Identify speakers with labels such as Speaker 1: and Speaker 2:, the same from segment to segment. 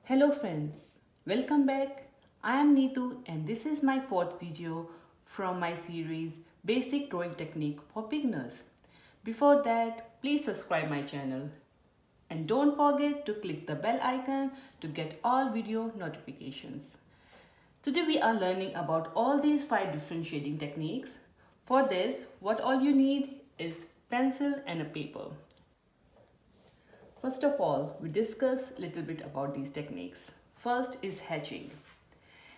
Speaker 1: Hello friends, welcome back. I am Nitu and this is my fourth video from my series Basic Drawing Technique for Beginners. Before that, please subscribe my channel and don't forget to click the bell icon to get all video notifications. Today we are learning about all these 5 different shading techniques. For this, what all you need is pencil and a paper. First of all, we discuss a little bit about these techniques. First is hatching.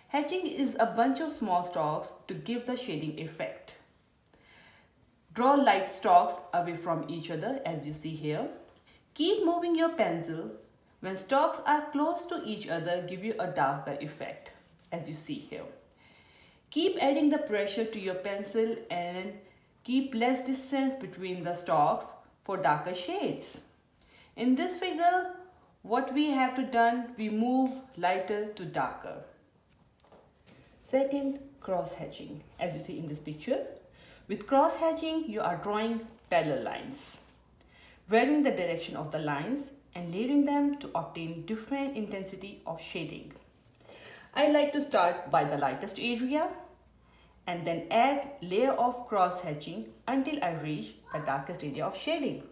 Speaker 1: Hatching is a bunch of small stalks to give the shading effect. Draw light stalks away from each other as you see here. Keep moving your pencil. When stalks are close to each other, give you a darker effect as you see here. Keep adding the pressure to your pencil and keep less distance between the stalks for darker shades. In this figure, what we have to done, we move lighter to darker. Second, cross hatching. As you see in this picture, with cross hatching, you are drawing parallel lines, varying the direction of the lines and layering them to obtain different intensity of shading. I like to start by the lightest area and then add layer of cross hatching until I reach the darkest area of shading.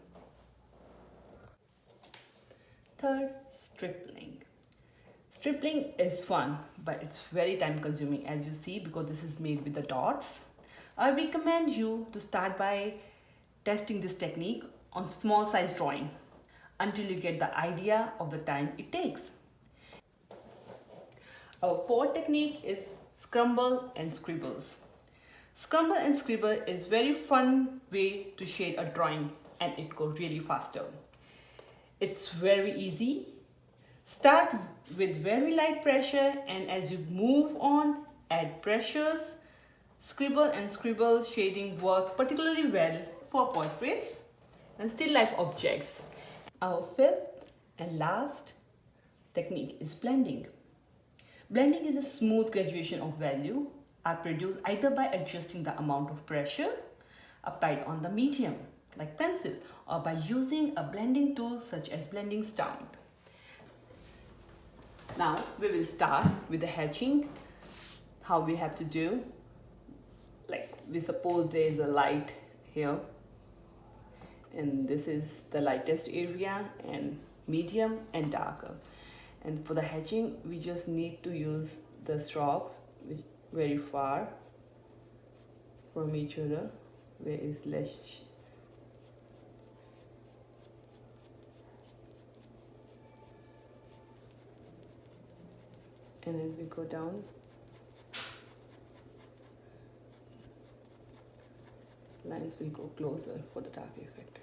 Speaker 1: Third, stippling. Stippling is fun, but it's very time consuming as you see because this is made with the dots. I recommend you to start by testing this technique on small size drawing until you get the idea of the time it takes. Our fourth technique is scrumble and scribbles. Scrumble and scribble is very fun way to shade a drawing and it goes really faster. It's very easy. Start with very light pressure and as you move on, add pressures. Scribble and scribble shading work particularly well for portraits and still life objects. Our fifth and last technique is blending. Blending is a smooth graduation of value are produced either by adjusting the amount of pressure applied on the medium like pencil or by using a blending tool such as blending stamp. Now we will start with the hatching. How we have to do, like we suppose there is a light here and this is the lightest area and medium and darker, and for the hatching we just need to use the strokes which very far from each other where is less and as we go down, lines will go closer for the dark effect.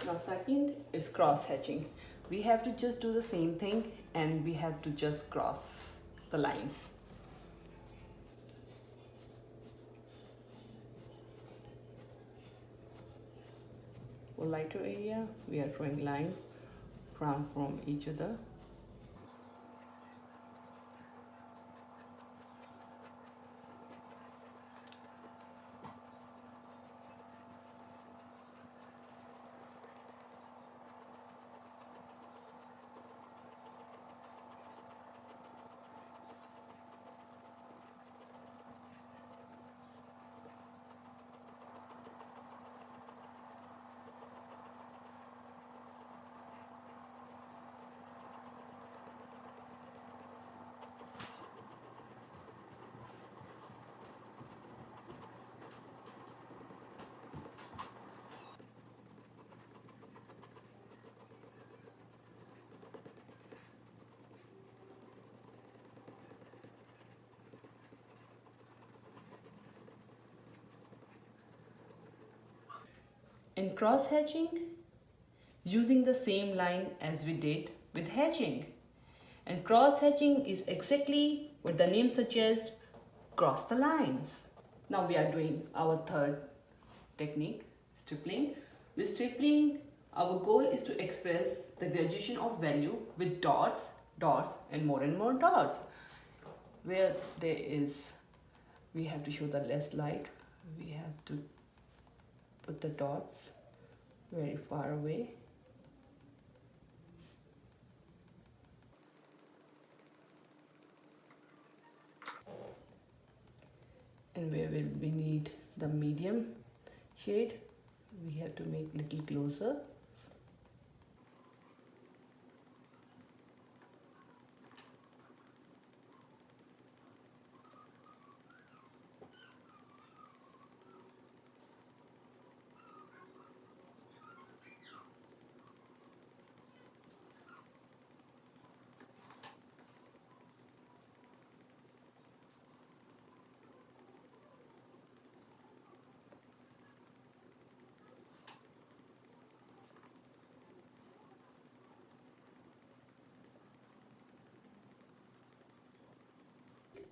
Speaker 1: Now second is cross hatching. We have to just do the same thing and we have to just cross the lines. For lighter area, we are drawing line from each other. In cross hatching, using the same line as we did with hatching. And cross hatching is exactly what the name suggests, cross the lines. Now we are doing our third technique, stippling. With stippling, our goal is to express the graduation of value with dots, dots and more dots. Where there is, we have to show the less light, we have to put the dots very far away. And where will we need the medium shade, we have to make little closer.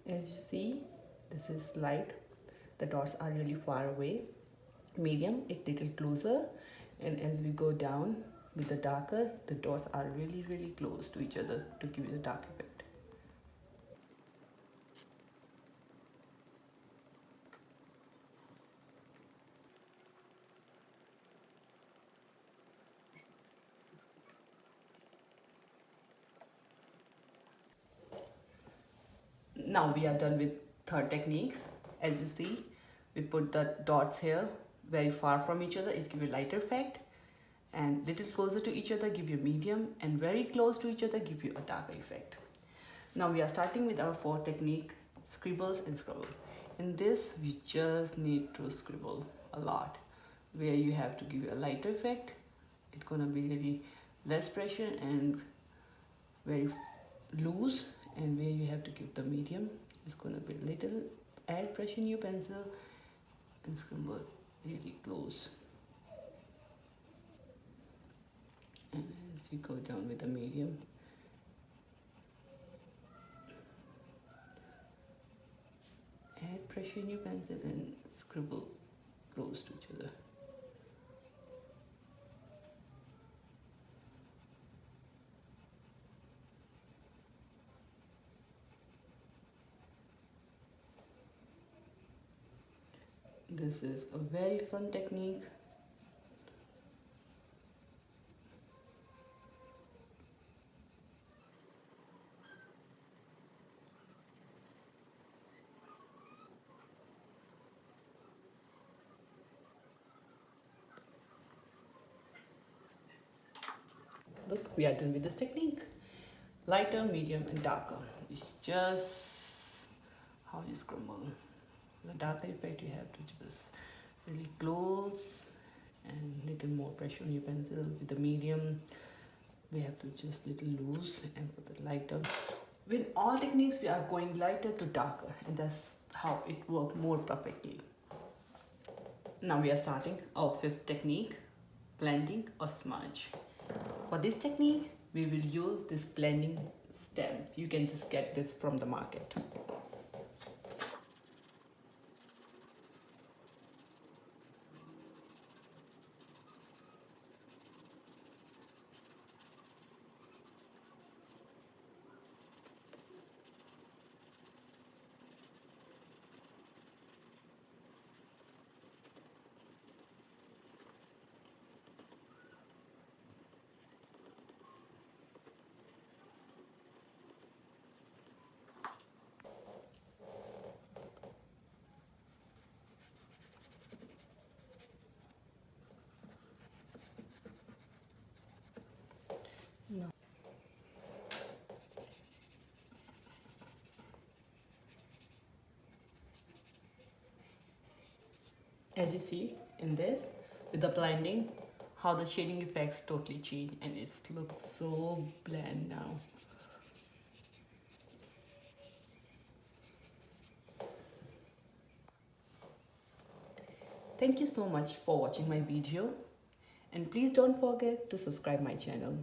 Speaker 1: As you see, this is light, the dots are really far away. Medium, it little closer, and as we go down with the darker, the dots are really close to each other to give you the dark effect. Now we are done with third techniques. As you see, we put the dots here very far from each other, it gives you a lighter effect, and little closer to each other give you medium, and very close to each other give you a darker effect. Now we are starting with our fourth technique, scribbles and scribble. In this, we just need to scribble a lot, where you have to give you a lighter effect. It's gonna be really less pressure and very loose, and where you have to give the medium, it's gonna be little, add pressure in your pencil and scribble really close. And as you go down with the medium, add pressure in your pencil and scribble close to each other. This is a very fun technique. Look, we are done with this technique. Lighter, medium and darker. It's just how you scribble. The darker effect you have to just really close and little more pressure on your pencil. With the medium, we have to just little loose, and for the lighter. With all techniques, we are going lighter to darker, and that's how it works more perfectly. Now we are starting our fifth technique, blending or smudge. For this technique, we will use this blending stamp. You can just get this from the market. No. As you see in this, with the blending, how the shading effects totally change, and it looks so bland now. Thank you so much for watching my video. And please don't forget to subscribe my channel.